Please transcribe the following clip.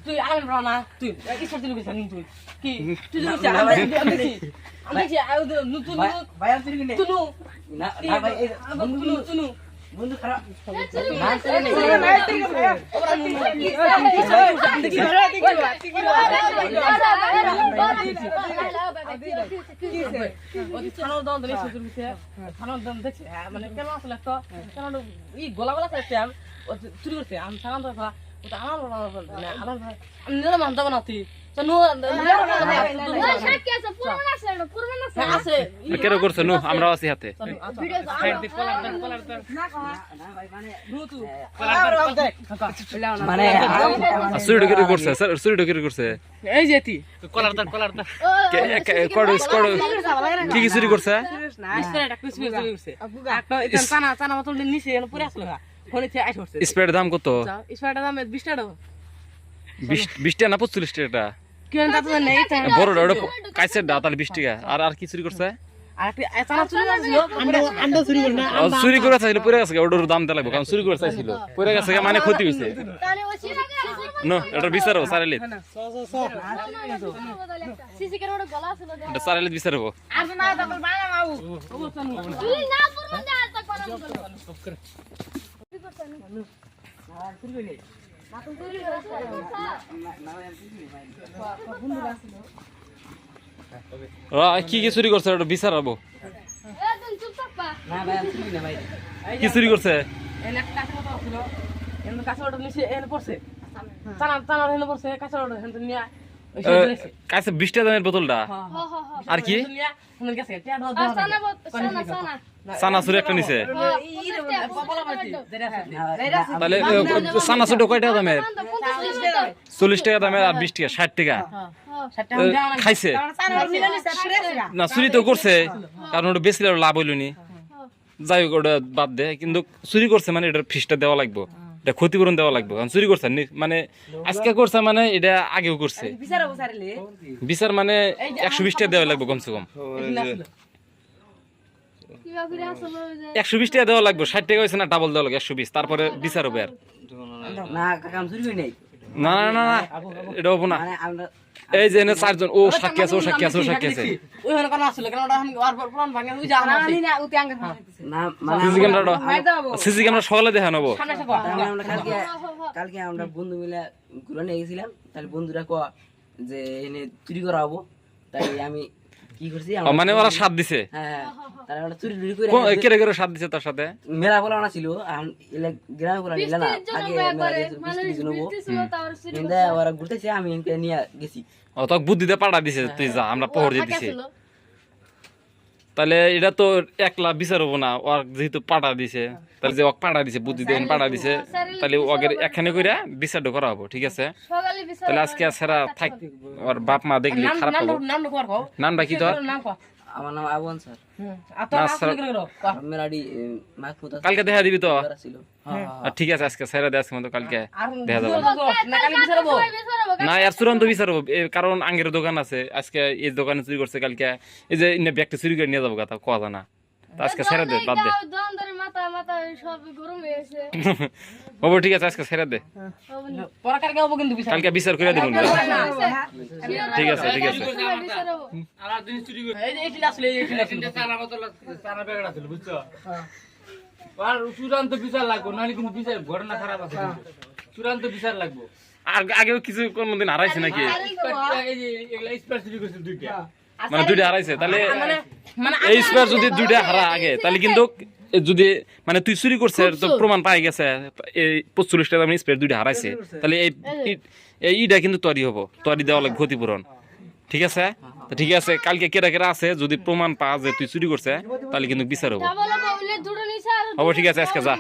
তুই আলাম রানা তুই ইসর দিন কইছ তুই কি তুই কইছ আমি দেখি নতুন ভাই আমি চুরি কিনে তুনু না না ভাই এই তুনু বন্ধু খারাপ না চলে নেই খানার দাম দিলে সুযোগ দিছে খানার দাম দেখছে মানে কেন আসলে তো কেন ই গোলা গোলা খাইছে আমি চুরি করছে আমি সালাম তো ওটা আমার মানে আমার ভাই আমি নিজে মানতে বানাতি আছে কেন করছ নো আমরা আছি হাতে মানে চুরি ডকেরি করছে স্যার চুরি ডকেরি করছে এই যেতি কি কি চুরি করছে চানা মতো নিচে পরে আসলো ফোনে আইস করছে স্প্রের দাম কত স্প্রেটার দাম 20 টাকা 20 টাকা না 45 টাকা কি জানি তা নেই বড়টা ওটা কাইসের দা তাহলে 20 টাকা আর কি চুরি করছে আর চানা চুরি করছিল আন্ডা চুরি করে না চুরি করে চাইছিল পরে গেছে ওটার দাম দেওয়া লাগবে কারণ চুরি করে চাইছিল পরে গেছে মানে ক্ষতি হয়েছে নো এটা বিচারো সারাইলে সিসি ক্যামেরা গলা ছিল এটা সারাইলে বিচারবো আর না তারপর মায়া বাবু তুই না করব না আর তক কি কি চুরি করছে ওটা বিচারাবো চুপ থাক পা না ভাই আমি চুরি না ভাই কি চুরি করছে এনে কাছে মতো ছিল এনে কাছে ওটা নিচে এনে পড়ছে চানা চানা এনে পড়ছে কাছে ওটা এনে নিয়া ওই সে কাছে 20 টাকা দামের বোতলটা হ হ হ আর কি নিয়া এনে গেছে টিয়া দাও সানা সানা সানা চুরি একটা নিছে পাপলা বাতি যেটা আছে তাহলে সানা চুরি কয় টাকা দামের 40 টাকা দামের আর 20 টাকা 60 টাকা খাইছে না চুরি তো করছে কারণ ওটা বেশি লাভ হইল নি যাই হোক ওটা বাদ দে কিন্তু চুরি করছে মানে এটার ফিসটা দেওয়া লাগবে এটা ক্ষতিপূরণ দেওয়া লাগবে কারণ চুরি করছে মানে আজকে করছে মানে এটা আগেও করছে বিচার মানে 120 টাকা দেওয়া লাগবে কমসে কম 120 টাকা দেওয়া লাগবে 60 টাকা হয়েছে না ডাবল দেওয়া লাগবে 120 তারপরে বিচার হবে আর না কাকা আমি চুরি করি নাই না না না না এটা হবো না মানে আমরা এই যে এনে চারজন ও সাক্ষী আছে ও সাক্ষী আছে ও সাক্ষী আছে ওইখানে কোন আসলে কেন ওটা আমি আর পুরান ভাঙা ওই যা না না মানে সিসি ক্যামেরাটা সিসি ক্যামেরা সকালে দেখা নেবো সামনে সে আমরা কালকে আমরা বন্ধু মিলে ঘুরে নিয়ে গেছিলাম তাহলে বন্ধুরা কয় যে এনে চুরি করা হবো তাই আমি কি করছি মানে ওরা সাথ দিছে হ্যাঁ তাহলে আমরা চুরি টুরি করে কেড়ে কেড়ে সাথ দিছে তার সাথে মেলা বলা না ছিল গ্রামে বলা নিল না আগে মেলা গেছিল কিন্তু ওরা ঘুরতেছে আমি নিয়ে গেছি ও তো বুদ্ধিতে পাঠা দিছে তুই যা আমরা পহর দিয়ে দিছি তাহলে এটা তো একলা বিচার হবো না ওর যেহেতু পাঠা দিছে তাহলে যে ওক পাঠা দিছে বুদ্ধি দিয়ে পাঠা দিছে তাহলে ওকে এখানে কইরা বিচারটা করা হবো ঠিক আছে সকালে বিচার তাহলে আজকে সেরা থাক ওর বাপ মা দেখলি খারাপ হবে নাম কর কও নামটা কি তোর নাম কর আমার নাম আবুন স্যার আতো আসলে করে করো মেরাডি মাহফুজ কালকে দেখা দিবি তো ছিল হ্যাঁ আর ঠিক আছে আজকে সেরা দেওয়া মতো কালকে আর দেখা যাবে না কালি বিচারবো না আর চূড়ান্ত বিচার হবো কারণ আঙ্গের দোকান আছে আজকে এই দোকানে চুরি করছে কালকে এই যে ব্যাগটা চুরি করে নিয়ে যাবো কথা কথা না আজকে ছেড়ে দে বাদ দে দন্দরে মাথা মাথা সব গরম হয়ে গেছে বাবু ঠিক আছে আজকে ছেড়ে দে পরে কালকে হবো কিন্তু বিচার কালকে বিচার করে দেবো ঠিক আছে ঠিক আছে বিচার হবো আর দিন চুরি করে এই যে এইটা আসলে এইটা তিনটা চারা বোতল চারা প্যাকেট আছে বুঝছো আর চূড়ান্ত বিচার লাগবে নাহলে কিন্তু বিচার ঘটনা খারাপ আছে চূড়ান্ত বিচার লাগবে আর আগেও কিছু কোনদিন হারাইছে নাকি এই যে এগুলা স্পেয়ার চুরি করছে দুইটা মানে দুইটা হারাইছে তাহলে মানে এই স্পেয়ার যদি দুইটা হারা আগে তাহলে কিন্তু যদি মানে তুই চুরি করছে তো প্রমাণ পাই গেছে এই 45 টাকা দামের স্পেয়ার দুইটা হারাইছে তাহলে এই ইটা কিন্তু তৈরি হবো তৈরি দেওয়া লাগবে ক্ষতিপূরণ ঠিক আছে ঠিক আছে কালকে কেরা কেরা আছে যদি প্রমাণ পাওয়া যায় তুই চুরি করছে তাহলে কিন্তু বিচার হবো বলে দুটো নিছে আর হবো ঠিক আছে আজকে যা